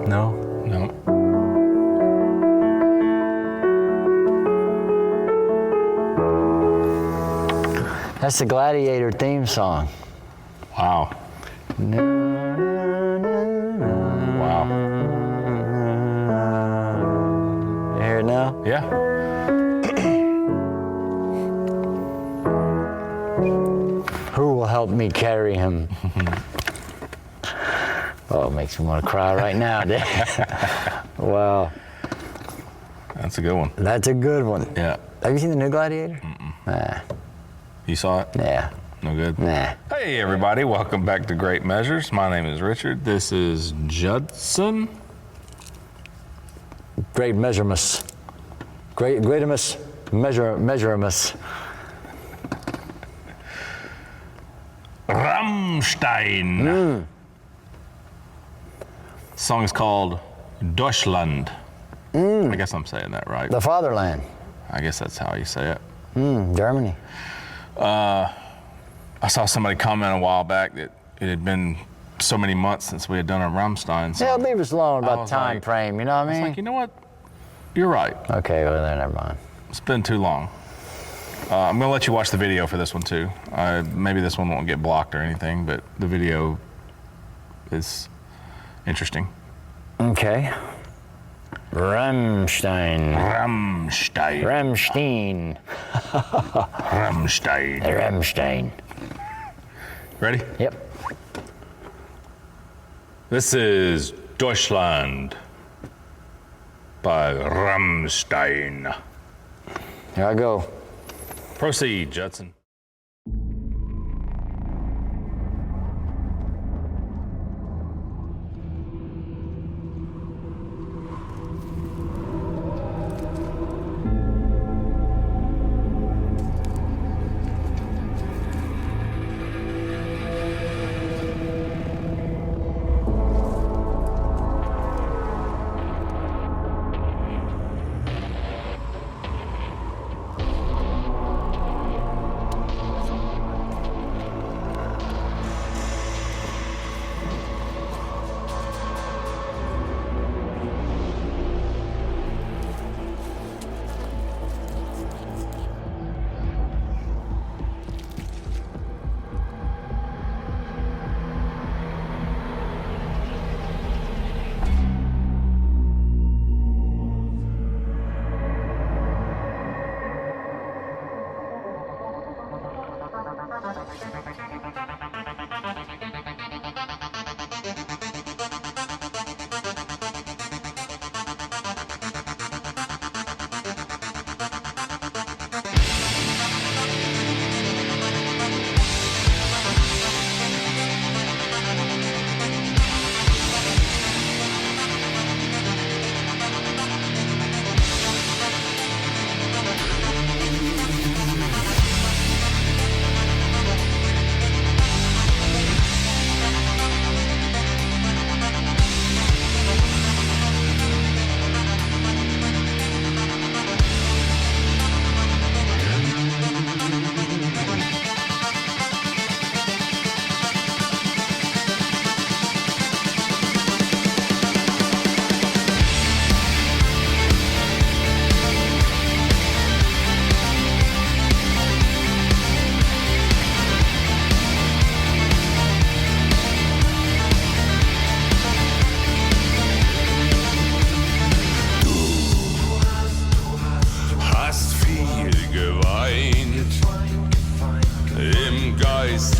No? No. That's the Gladiator theme song. Wow. Wow. You hear it now? Yeah. Who will help me carry him? Oh, it makes me want to cry right now. Wow. That's a good one. That's a good one. Yeah. Have you seen the new Gladiator? Mm-mm. Nah. You saw it? Yeah. No good? Nah. Hey, everybody. Welcome back to Great Measures. My name is Richard. This is Judson. Great measurements. Greatimus. Measurements. Rammstein. The song is called Deutschland. I guess I'm saying that right. The fatherland. I guess that's how you say it. Germany. I saw somebody comment a while back that it had been so many months since we had done a Rammstein song. Yeah, leave us alone I about was time like- frame, you know what I I was mean? like, you know what? You're right. Okay, well then, never mind. It's been too long. I'm gonna let you watch the video for this one too. Maybe this one won't get blocked or anything, but the video is interesting. Okay. Rammstein. Rammstein. Rammstein. Rammstein. Rammstein. Ready? Yep. This is Deutschland by Rammstein. Here I go. Proceed, Judson.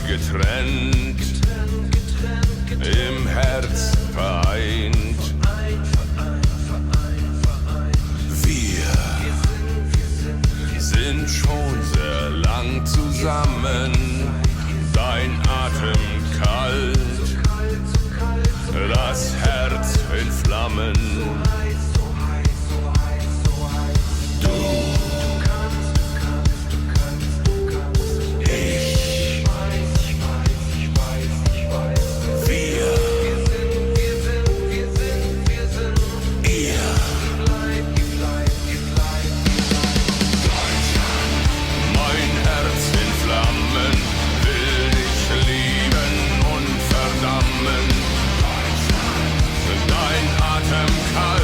getrennt, im Herz vereint. Wir sind schon sehr lang zusammen, dein Atem kalt, das Herz in Flammen. Dein Atem kalt.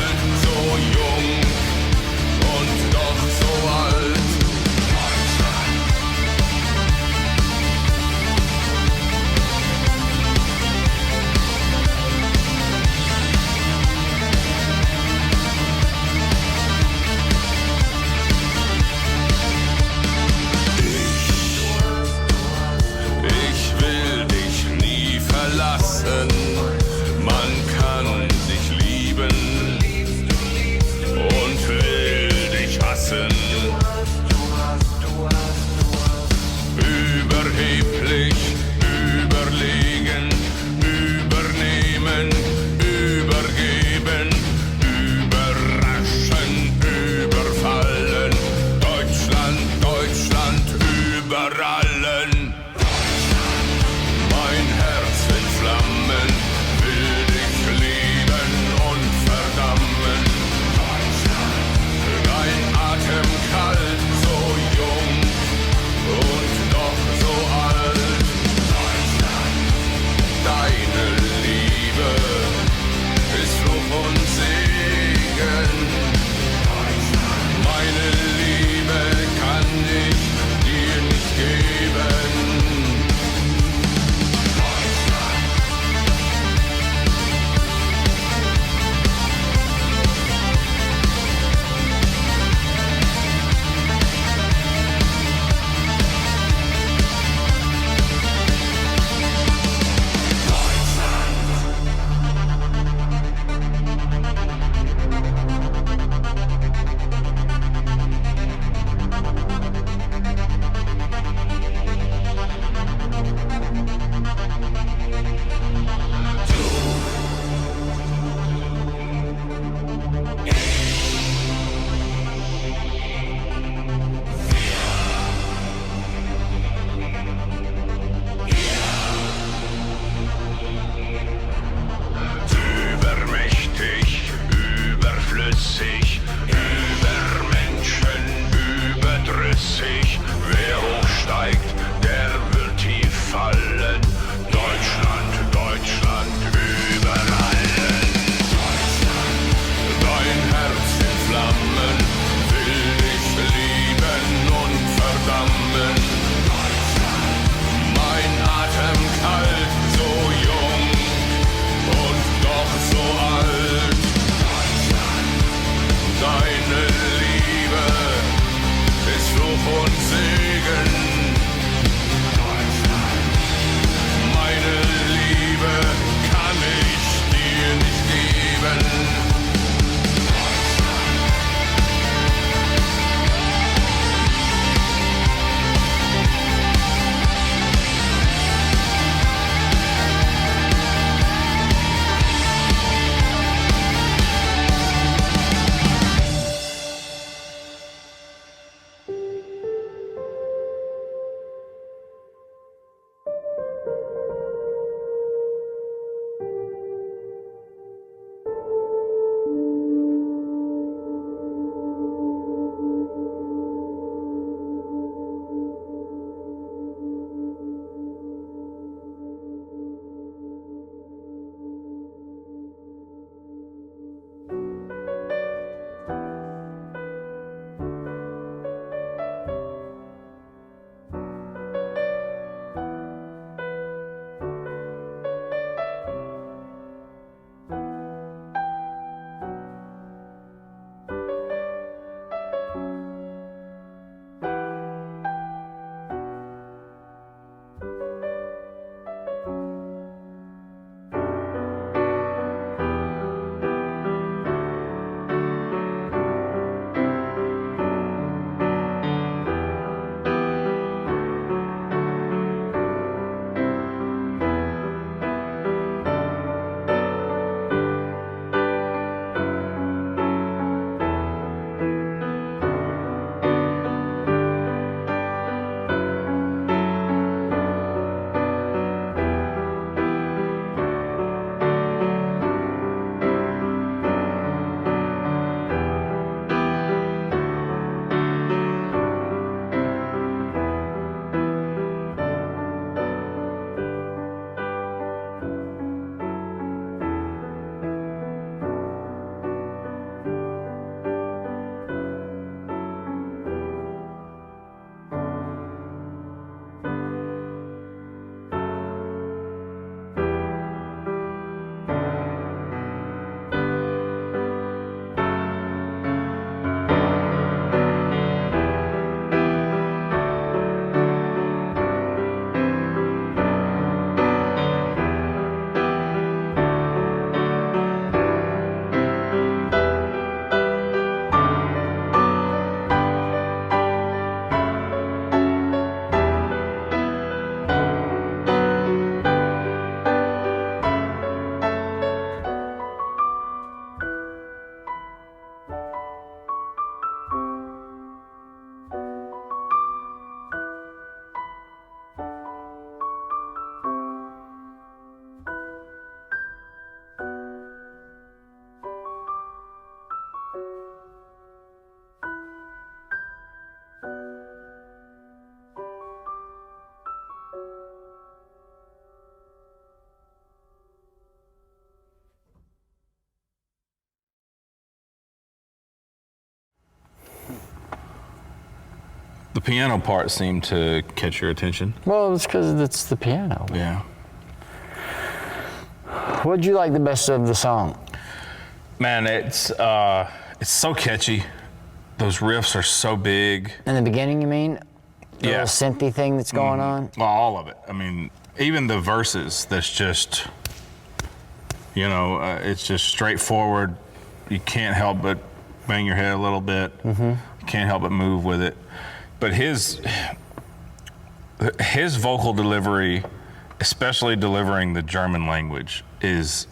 The piano part seemed to catch your attention. Well, it's because it's the piano. Yeah. What'd you like the best of the song? Man, it's so catchy. Those riffs are so big. In the beginning, you mean? The Yeah. little synthy thing that's going on? Well, all of it. I mean, even the verses, that's just, it's just straightforward. You can't help but bang your head a little bit. You can't help but move with it. But his vocal delivery, especially delivering the German language, it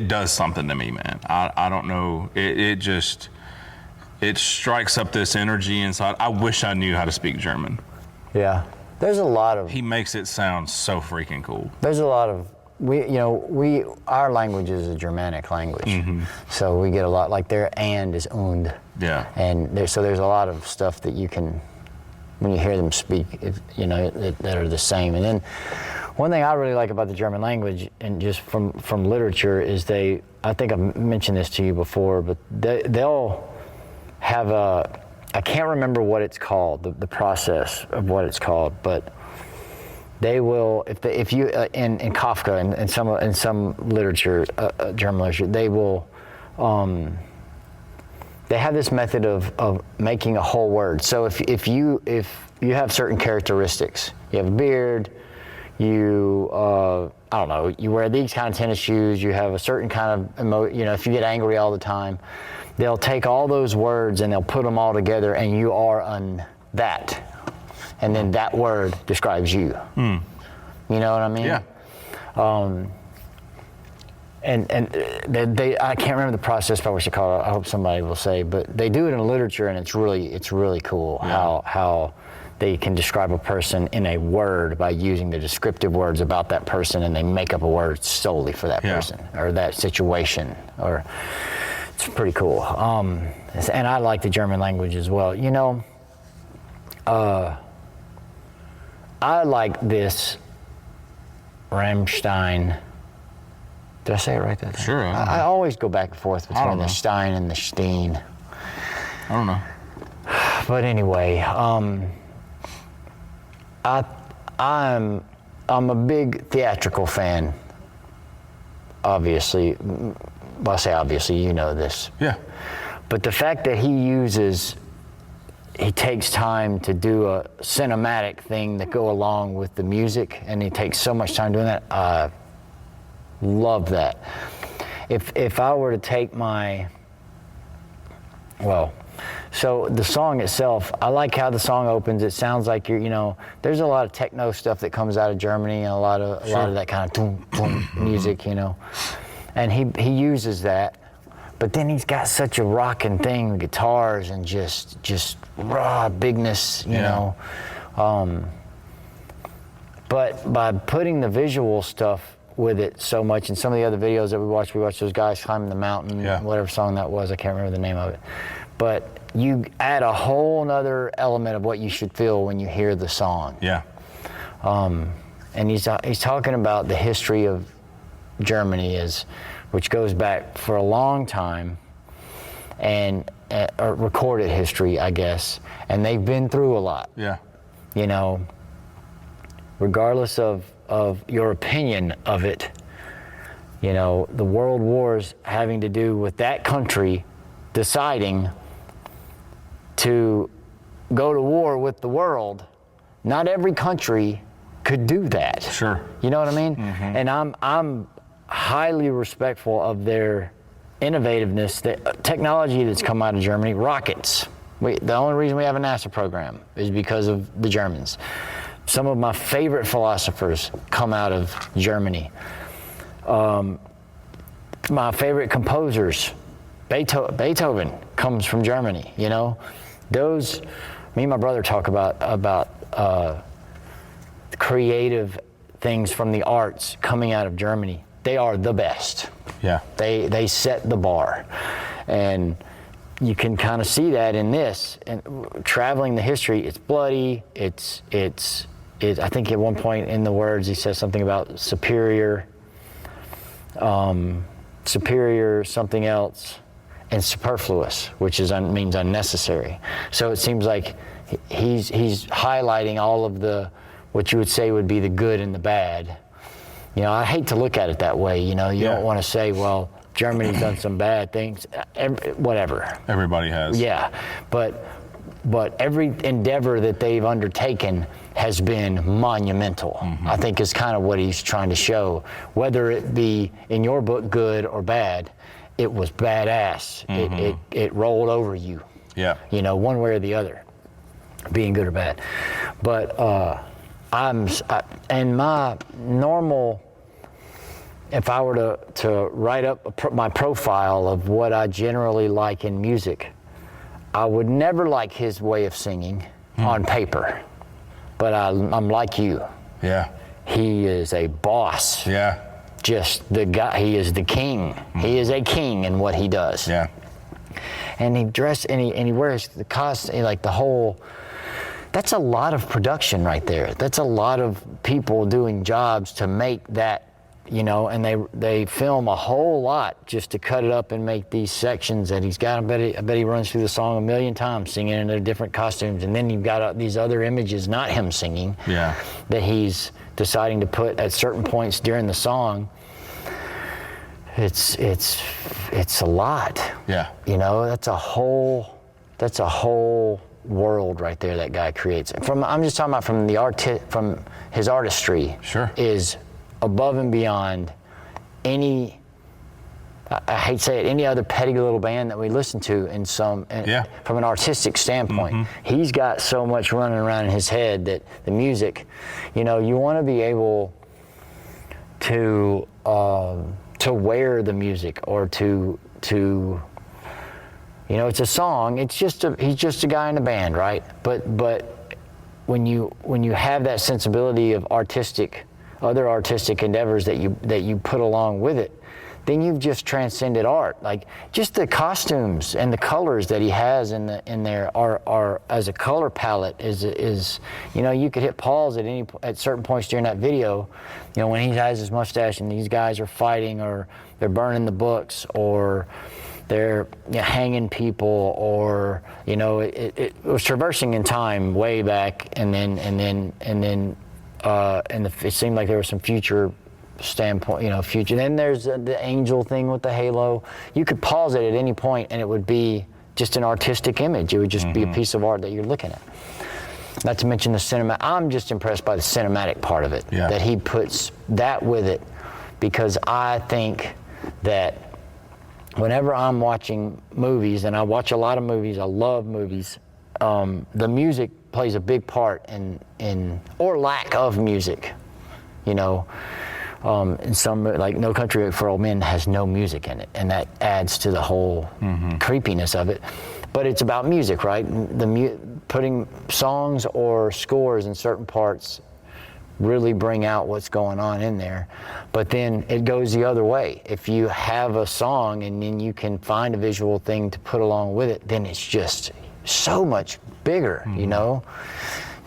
does something to me, man. I don't know. It strikes up this energy inside. I wish I knew how to speak German. Yeah. There's a lot of. He makes it sound so freaking cool. There's a lot of. Our language is a Germanic language, so we get a lot like their "and" is "und." Yeah. And there's a lot of stuff that you can, when you hear them speak, that are the same. And then one thing I really like about the German language, and just from literature, is I think I've mentioned this to you before, but they'll have I can't remember what it's called, the process of what it's called, but they will, if you in Kafka and in some literature, German literature, they will. They have this method of making a whole word. So if you have certain characteristics, you have a beard, you I don't know, you wear these kind of tennis shoes, you have a certain kind of if you get angry all the time, they'll take all those words and they'll put them all together, and you are that, and then that word describes you. You know what I mean? Yeah. And they I can't remember the process by which they call it. I hope somebody will say, but they do it in literature, and it's really cool how they can describe a person in a word by using the descriptive words about that person, and they make up a word solely for that person or that situation. Or it's pretty cool. And I like the German language as well. I like this Rammstein. Did I say it right there? Sure. I always go back and forth between the Stein and the Steen. I don't know. But anyway, I'm a big theatrical fan. Obviously, well, I say obviously, you know this. Yeah. But the fact that he takes time to do a cinematic thing that go along with the music, and he takes so much time doing that. Love that. If I were to take so the song itself, I like how the song opens. It sounds like there's a lot of techno stuff that comes out of Germany, and a lot of that kind of boom boom music, and he uses that. But then he's got such a rocking thing, with guitars and just raw bigness, you know. But by putting the visual stuff with it so much, and some of the other videos that we watched those guys climbing the mountain, whatever song that was, I can't remember the name of it. But you add a whole nother element of what you should feel when you hear the song. Yeah. And he's talking about the history of Germany, which goes back for a long time, and recorded history, I guess. And they've been through a lot. Yeah. Regardless of your opinion of it, the world wars having to do with that country deciding to go to war with the world. Not every country could do that. Sure. You know what I mean? And I'm highly respectful of their innovativeness, the technology that's come out of Germany. Rockets. The only reason we have a NASA program is because of the Germans. Some of my favorite philosophers come out of Germany. My favorite composers, Beethoven comes from Germany. Me and my brother talk about creative things from the arts coming out of Germany. They are the best. Yeah. They set the bar, and you can kind of see that in this. And traveling the history, it's bloody. I think at one point in the words he says something about superior something else, and superfluous, which means unnecessary. So it seems like he's highlighting all of the, what you would say would be the good and the bad. You know, I hate to look at it that way. You know, you don't want to say, well, Germany's done some bad things, whatever. Everybody has. Yeah, but every endeavor that they've undertaken has been monumental. I think is kind of what he's trying to show. Whether it be in your book good or bad, it was badass. It rolled over you. Yeah. You know, one way or the other, being good or bad. But and my normal, if I were to write up my profile of what I generally like in music, I would never like his way of singing on paper. But I'm like you. Yeah. He is a boss. Yeah. Just the guy. He is the king. He is a king in what he does. Yeah. And he he wears the costume, like the whole. That's a lot of production right there. That's a lot of people doing jobs to make that. You know, and they film a whole lot just to cut it up and make these sections that he's got. I bet he runs through the song a million times singing in their different costumes, and then you've got these other images, not him singing, that he's deciding to put at certain points during the song. It's a lot. Yeah. You know, that's a whole world right there that guy creates. I'm just talking about from his artistry. Sure. Is above and beyond any, I hate to say it, any other petty little band that we listen to from an artistic standpoint. He's got so much running around in his head that the music, you know, you want to be able to wear the music or to you know, it's a song, he's just a guy in a band, right? But when you have that sensibility of other artistic endeavors that you put along with it, then you've just transcended art. Like just the costumes and the colors that he has in there are as a color palette is you know, you could hit pause at certain points during that video, you know, when he has his mustache and these guys are fighting or they're burning the books or they're hanging people, or you know, it was traversing in time way back, and then it seemed like there was some future standpoint, you know, future. Then there's the angel thing with the halo. You could pause it at any point, and it would be just an artistic image. It would just be a piece of art that you're looking at. Not to mention the cinema. I'm just impressed by the cinematic part of it. Yeah. That he puts that with it, because I think that whenever I'm watching movies, and I watch a lot of movies, I love movies, the music plays a big part in or lack of music, you know. In some, like No Country for Old Men has no music in it, and that adds to the whole creepiness of it. But it's about music, right? Putting songs or scores in certain parts really bring out what's going on in there. But then it goes the other way. If you have a song and then you can find a visual thing to put along with it, then it's just so much bigger, you know?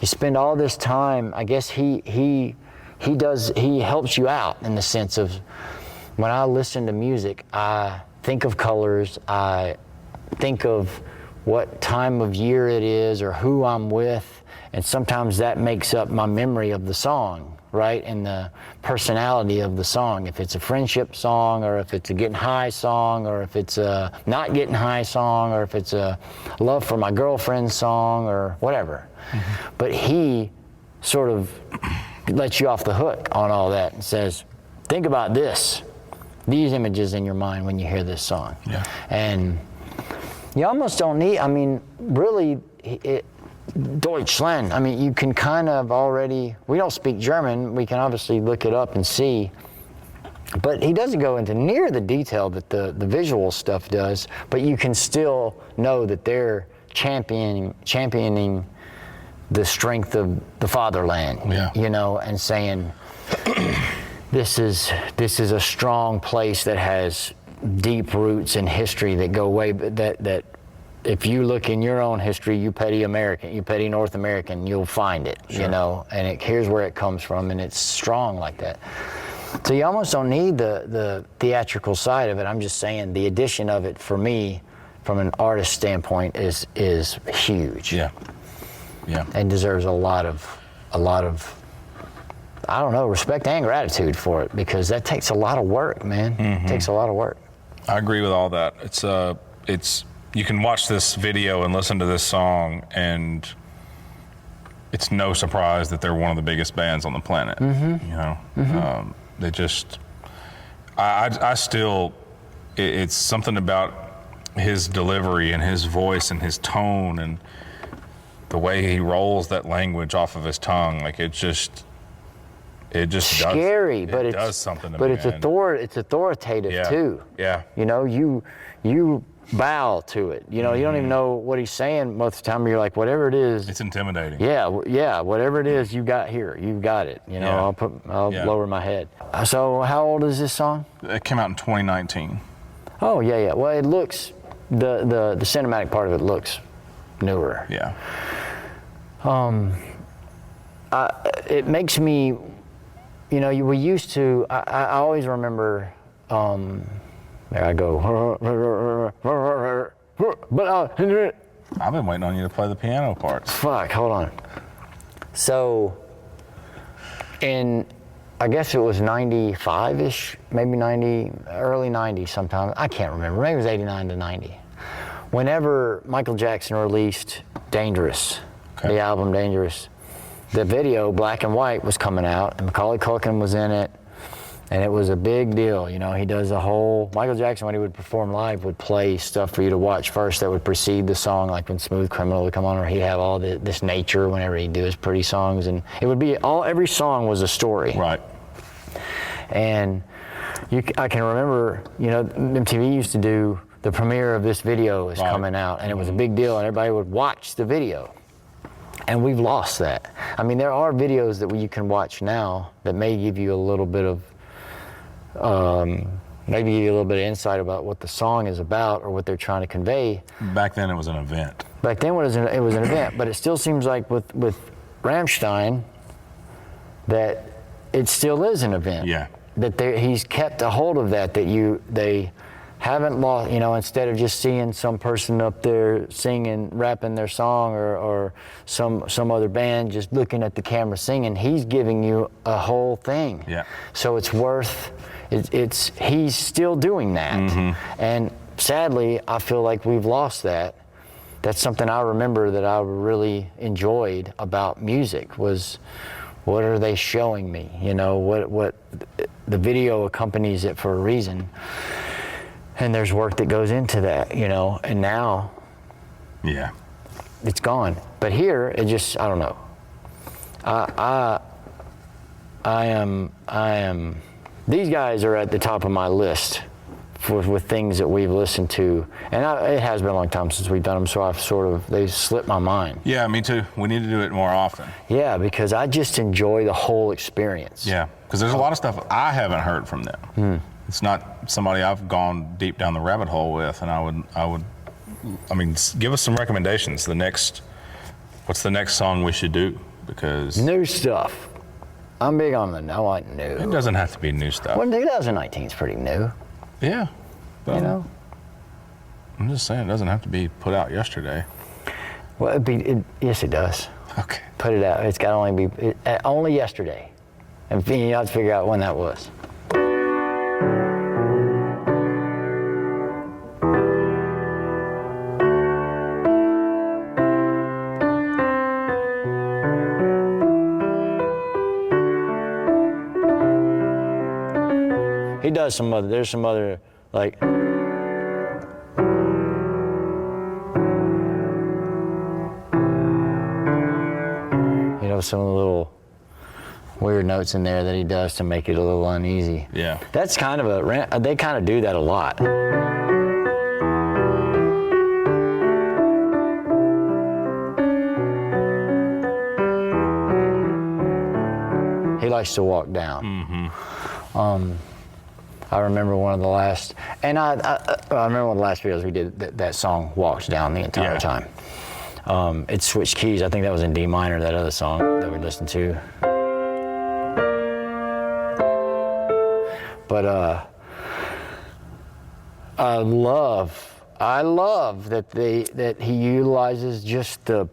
You spend all this time, I guess he helps you out in the sense of, when I listen to music, I think of colors, I think of what time of year it is or who I'm with, and sometimes that makes up my memory of the song, right? And the personality of the song. If it's a friendship song, or if it's a getting high song, or if it's a not getting high song, or if it's a love for my girlfriend song, or whatever. But he sort of lets you off the hook on all that and says, think about these images in your mind when you hear this song. Yeah. And you almost don't need, I mean, really, Deutschland, I mean, you can kind of already, we don't speak German, we can obviously look it up and see, but he doesn't go into near the detail that the visual stuff does, but you can still know that they're championing the strength of the fatherland, you know, and saying, this is a strong place that has deep roots in history that go way, that if you look in your own history, you petty North American, you'll find it, you know, and here's where it comes from, and it's strong like that. So you almost don't need the theatrical side of it. I'm just saying the addition of it for me, from an artist standpoint, is huge. Yeah. Yeah. And deserves a lot of, I don't know, respect and gratitude for it, because that takes a lot of work, man. It takes a lot of work. I agree with all that. It's you can watch this video and listen to this song, and it's no surprise that they're one of the biggest bands on the planet. You know, they just, I still, it's something about his delivery and his voice and his tone and the way he rolls that language off of his tongue. Like it just scary, does, but it it's does something to but me, it's man. it's authoritative too. Yeah. You know, you bow to it. You know, you don't even know what he's saying most of the time. You're like, whatever it is. It's intimidating. Yeah, whatever it is you got here, you've got it. You know, I'll lower my head. So how old is this song? It came out in 2019. Oh yeah. Well, it looks the cinematic part of it looks newer. Yeah. It makes me, you know, we used to. I always remember. There I go. But I've been waiting on you to play the piano parts. fuck, hold on. So, I guess it was 95-ish, maybe 90, early 90s sometime. I can't remember. Maybe it was 89 to 90. Whenever Michael Jackson released Dangerous, the album Dangerous, the video, black and white, was coming out, and Macaulay Culkin was in it, and it was a big deal. You know, he does a whole, Michael Jackson, when he would perform live, would play stuff for you to watch first that would precede the song, like when Smooth Criminal would come on, or he'd have all this nature whenever he'd do his pretty songs, and it would be every song was a story. Right. And I can remember, you know, MTV used to do the premiere of this video is coming out, and it was a big deal, and everybody would watch the video. And we've lost that. I mean, there are videos that you can watch now that may give you a little bit of, maybe give you a little bit of insight about what the song is about or what they're trying to convey. Back then it was an event. Back then it was an event, but it still seems like with Rammstein that it still is an event. Yeah. That he's kept a hold of that they haven't lost, you know, instead of just seeing some person up there singing, rapping their song, or some other band just looking at the camera singing, he's giving you a whole thing. Yeah. So it's worth, he's still doing that. And sadly, I feel like we've lost that. That's something I remember that I really enjoyed about music was, what are they showing me? You know, what the video accompanies it for a reason. And there's work that goes into that, you know, and now it's gone. But here, it just, I don't know. I am, these guys are at the top of my list with things that we've listened to. And it has been a long time since we've done them, so they slipped my mind. Yeah, me too. We need to do it more often. Yeah, because I just enjoy the whole experience. Yeah, because there's a lot of stuff I haven't heard from them. It's not somebody I've gone deep down the rabbit hole with, and I mean, give us some recommendations. What's the next song we should do? Because new stuff. I'm big on I want new. It doesn't have to be new stuff. Well, 2019 is pretty new. Yeah. You know? I'm just saying, it doesn't have to be put out yesterday. Well, yes, it does. Okay. Put it out. It's got to only be only yesterday, and you have to figure out when that was. He does there's some other, like, you know, some of the little weird notes in there that he does to make it a little uneasy. Yeah. That's kind of they kind of do that a lot. He likes to walk down. I remember one of the last, and I remember one of the last videos we did, that song walks down the entire time. It switched keys. I think that was in D minor, that other song that we listened to. But I love that he utilizes just the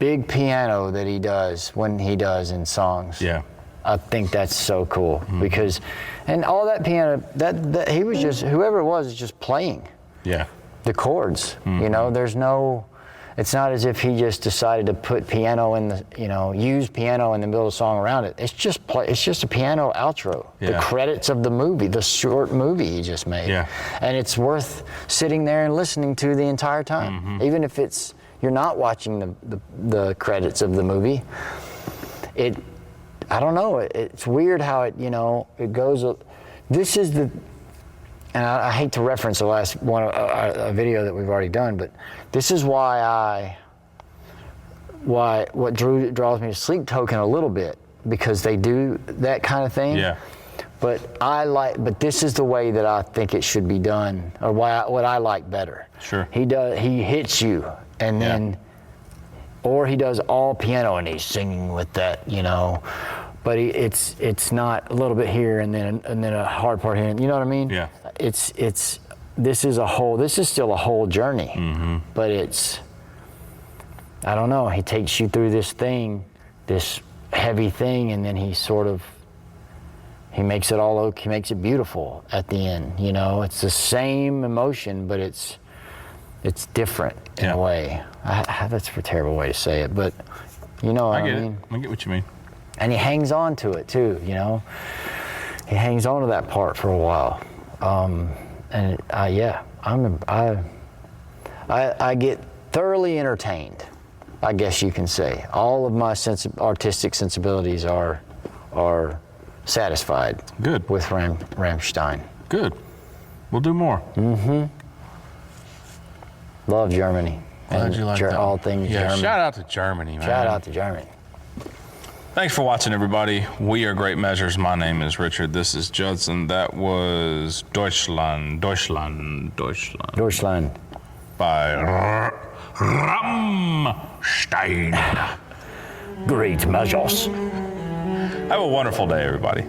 big piano that he does when he does in songs. Yeah. I think that's so cool because, and all that piano, that he was just, whoever it was just playing Yeah. the chords. You know, there's no, it's not as if he just decided to put piano in the, you know, use piano and then build a song around it. It's just it's just a piano outro. Yeah. The credits of the movie, the short movie he just made. Yeah. And it's worth sitting there and listening to the entire time, even if it's you're not watching the credits of the movie. I don't know. It's weird how it, you know, it goes. This is the, and I hate to reference the last one, a video that we've already done, but this is why what draws me to Sleep Token a little bit, because they do that kind of thing. Yeah. But this is the way that I think it should be done, or what I like better. Sure. He hits you, and then, or he does all piano and he's singing with that, you know. But it's not a little bit here and then a hard part here. You know what I mean? Yeah. This is still a whole journey. But I don't know. He takes you through this thing, this heavy thing, and then he makes it beautiful at the end. You know, it's the same emotion, but it's different in a way. That's a terrible way to say it, but you know what I mean? I get what you mean. And he hangs on to it too, you know. He hangs on to that part for a while, I get thoroughly entertained, I guess you can say. All of my artistic sensibilities are satisfied. Good. With Rammstein. Good. We'll do more. Love Germany. Glad you like that. All things German. Shout out to Germany, man. Shout out to Germany. Thanks for watching, everybody. We are Great Measures. My name is Richard. This is Judson. That was Deutschland by Rammstein. Great Measures. Have a wonderful day, everybody.